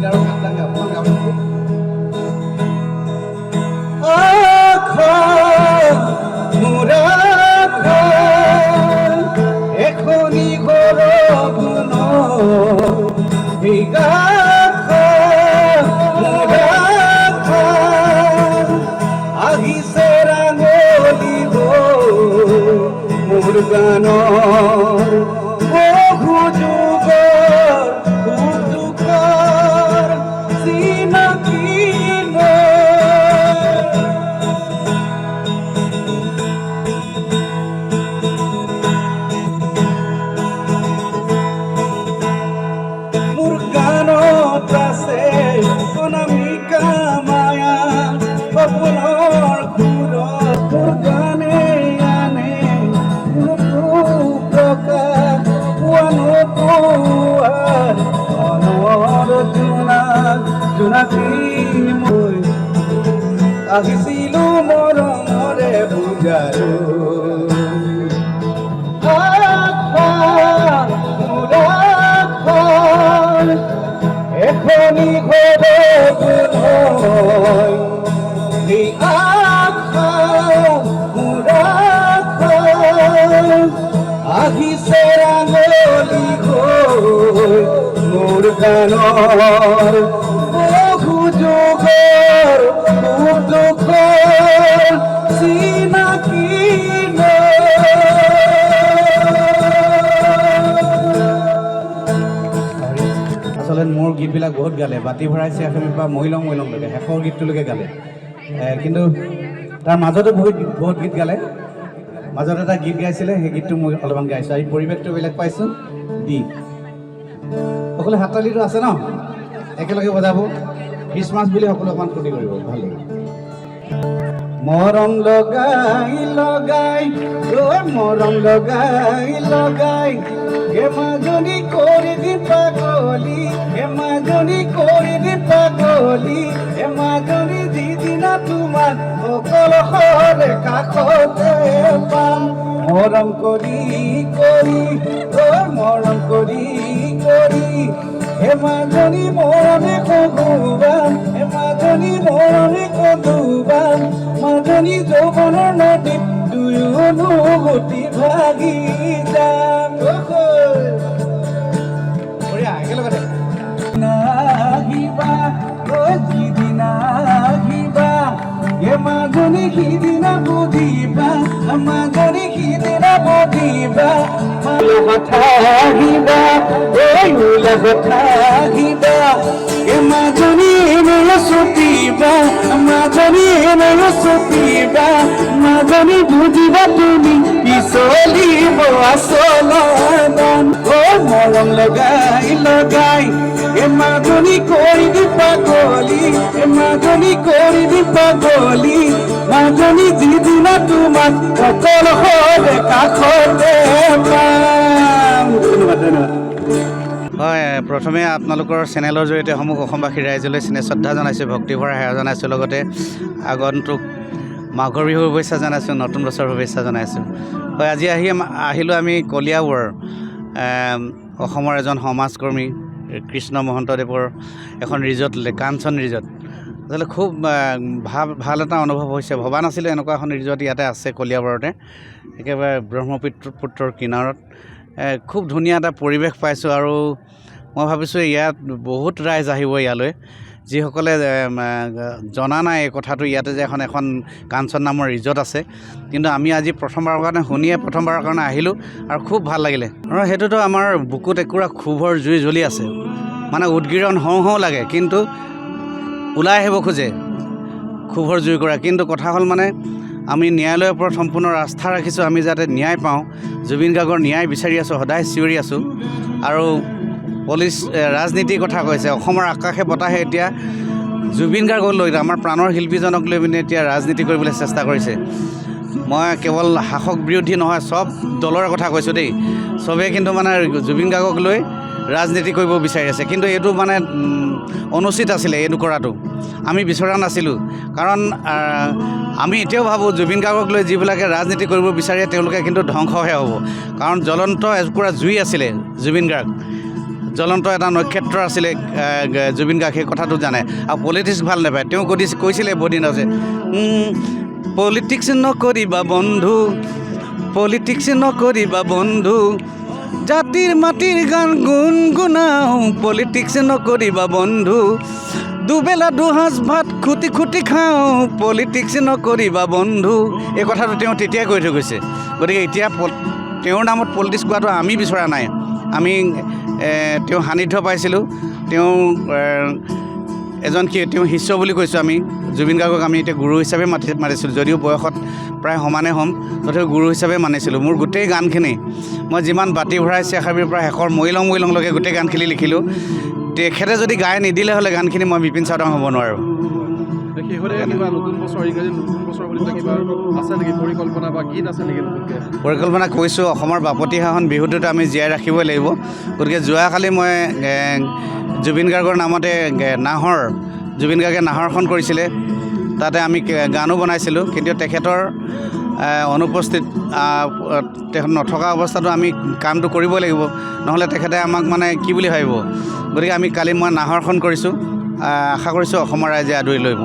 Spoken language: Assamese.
আৰু ভাল লাগে আপোনাক গাবলৈকে এখনি ঘৰ আহিছে ৰাঙলী মোৰ গানৰ বহু যুগৰ দুখৰ চিনাকি মোৰ গানত আছে অনামিকা মায়া সপোনৰ সুৰত মোৰ গানে আনে প্ৰকাশ পোৱা নোপোৱাৰ মনৰ জোনাকী মই আহিছিলোঁ মৰমৰে বুজাৰো এখনি ঘৰ আহিছে ৰাঙলী মোৰ গানৰ বহু যুগৰ দুখৰ চিনাকি আচলতে মোৰ গীতবিলাক বহুত গালে বাতি ভৰাইছে এখনিৰ পৰা মইলংলৈকে শেষৰ গীতটোলৈকে গালে কিন্তু তাৰ মাজতো বহুত গীত গালে মাজত এটা গীত গাইছিলে সেই গীতটো মই অলপমান গাইছোঁ আৰু পৰিৱেশটো বেলেগ পাইছোঁ দি সকলোৱে হাততালিটো আছে ন একেলগে বজাব খ্ৰীষ্টমাছ বুলি সকলোৱে অকণমান ফূৰ্তি কৰিব ভাল লাগিব মৰম লগাই লগাই মৰম লগাই লগাই মাজনী কৰি দি পাগলী মাজনী কৰি দি পাগলী মাজনী যিদিনা তোমাৰ সকলো কাষতে পাম মৰম কৰি কৰি মৰম কৰি কৰি মাজনী মৰমে কগুবাম মাজনী মৰমে কগুবাম মাজনী যৌৱনৰ নদীত দুয়োনো গতি ভাগি যাম একেলগতে নাহিবা যিদিনা আহিবা মাজনী সিদিনা বুজিবা মাজনী সিদিনা বুজিবা কথা আহিবা কথা আহিবা মাজনী এনেও ছুটিবা মাজনী এনেও ছুটিবা মাজনী বুজিবা তুমি পিছলিব আচলন মৰম লগাই লগাই মাজনী কৰি দি পাগলী মাজনী কৰি দি পাগলী মাজনী যিদিনা তোমাক সকলো হ'লে কাষতে পাম ধন্যবাদ ধন্যবাদ হয় প্ৰথমে আপোনালোকৰ চেনেলৰ জৰিয়তে সমূহ অসমবাসী ৰাইজলৈ শ্ৰদ্ধা জনাইছোঁ ভক্তিভৰা সেৱা জনাইছোঁ লগতে আগন্তুক মাঘৰ বিহুৰ শুভেচ্ছা জনাইছোঁ নতুন বছৰৰ শুভেচ্ছা জনাইছোঁ হয় আজি আহিলোঁ আমি কলিয়াবৰ অসমৰ এজন সমাজকৰ্মী কৃষ্ণ মহন্তদেৱৰ এখন ৰিজৰ্ট কাঞ্চন ৰিজৰ্ট আচলতে খুব ভাল এটা অনুভৱ হৈছে ভবা নাছিলোঁ এনেকুৱা এখন ৰিজৰ্ট ইয়াতে আছে কলিয়াবৰতে একেবাৰে ব্ৰহ্মপুত্ৰৰ কিনাৰত খুব ধুনীয়া এটা পৰিৱেশ পাইছোঁ আৰু মই ভাবিছোঁ ইয়াত বহুত ৰাইজ আহিব ইয়ালৈ যিসকলে জনা নাই এই কথাটো ইয়াতে যে এখন কাঞ্চন নামৰ ৰিজৰ্ট আছে কিন্তু আমি আজি প্ৰথমবাৰৰ কাৰণে শুনিয়ে প্ৰথমবাৰৰ কাৰণে আহিলোঁ আৰু খুব ভাল লাগিলে আৰু সেইটোতো আমাৰ বুকুত একুৰা ক্ষোভৰ জুই জ্বলি আছে মানে উদগীৰণ হওঁ হওঁ লাগে কিন্তু ওলাই আহিব খোজে ক্ষোভৰ জুই কৰা কিন্তু কথা হ'ল মানে আমি ন্যায়ালয়ৰ ওপৰত সম্পূৰ্ণ আস্থা ৰাখিছোঁ আমি যাতে ন্যায় পাওঁ জুবিন গাৰ্গৰ ন্যায় বিচাৰি আছোঁ সদায় চিঞৰি আছোঁ আৰু পুলিচ ৰাজনীতিৰ কথা কৈছে অসমৰ আকাশে বতাহে এতিয়া জুবিন গাৰ্গক লৈ আমাৰ প্ৰাণৰ শিল্পীজনক লৈ পিনে এতিয়া ৰাজনীতি কৰিবলৈ চেষ্টা কৰিছে মই কেৱল শাসক বিৰোধী নহয় সব দলৰ কথা কৈছোঁ দেই চবেই কিন্তু মানে জুবিন গাৰ্গক লৈ ৰাজনীতি কৰিব বিচাৰি আছে কিন্তু এইটো মানে অনুচিত আছিলে এইটো কৰাটো আমি বিচৰা নাছিলোঁ কাৰণ আমি এতিয়াও ভাবোঁ জুবিন গাৰ্গক লৈ যিবিলাকে ৰাজনীতি কৰিব বিচাৰে তেওঁলোকে কিন্তু ধ্বংসহে হ'ব কাৰণ জ্বলন্ত একুৰা জুই আছিলে জুবিন গাৰ্গ জ্বলন্ত এটা নক্ষত্ৰ আছিলে জুবিন গাৰ্গ, সেই কথাটো জানে। আৰু পলিটিক্স ভাল নাপায়। তেওঁ কৈছিলে বহুদিন আছে, পলিটিক্স নকৰিবা বন্ধু, পলিটিক্স নকৰিবা বন্ধু, জাতিৰ মাটিৰ গান গুণগুণাওঁ, পলিটিক্স নকৰিবা বন্ধু, দুবেলা দুসাঁজ ভাত খুটি খুটি খাওঁ, পলিটিক্স নকৰিবা বন্ধু। এই কথাটো তেওঁ তেতিয়াই কৈ থৈ গৈছে। গতিকে এতিয়া তেওঁৰ নামত পলিটিক্স কোৱাটো আমি বিচৰা নাই। আমি তেওঁ সান্নিধ্য পাইছিলোঁ, তেওঁ তেওঁ শিষ্য বুলি কৈছোঁ আমি। জুবিন গাৰ্গক আমি এতিয়া গুৰু হিচাপে মাতিছিলোঁ, যদিও বয়সত প্ৰায় সমানে হ'ম, তথাপিও গুৰু হিচাপে মানিছিলোঁ। মোৰ গোটেই গানখিনি মই যিমান বাতি ভৰাই চিয়াখাবিৰ পৰা শেষৰ মৰিলংলৈকে গোটেই গানখিনি লিখিলোঁ। তেখেতে যদি গাই নিদিলে হ'লে গানখিনি মই বিপিন চাওদাং হ'ব নোৱাৰোঁ। পৰিকল্পনা কৰিছোঁ। অসমৰ বাপতিসাহোন বিহুটোত আমি জীয়াই ৰাখিবই লাগিব। গতিকে যোৱাকালি মই জুবিন গাৰ্গৰ নামতে জুবিন গাৰ্গে নাহৰখন কৰিছিলে, তাতে আমি গানো বনাইছিলোঁ। কিন্তু তেখেতৰ অনুপস্থিত তেখেত নথকা অৱস্থাতো আমি কামটো কৰিবই লাগিব, নহ'লে তেখেতে আমাক মানে কি বুলি ভাবিব। গতিকে আমি কালি মই নাহৰখন কৰিছোঁ। আশা কৰিছোঁ অসমৰ ৰাইজে আদৰি ল'ব।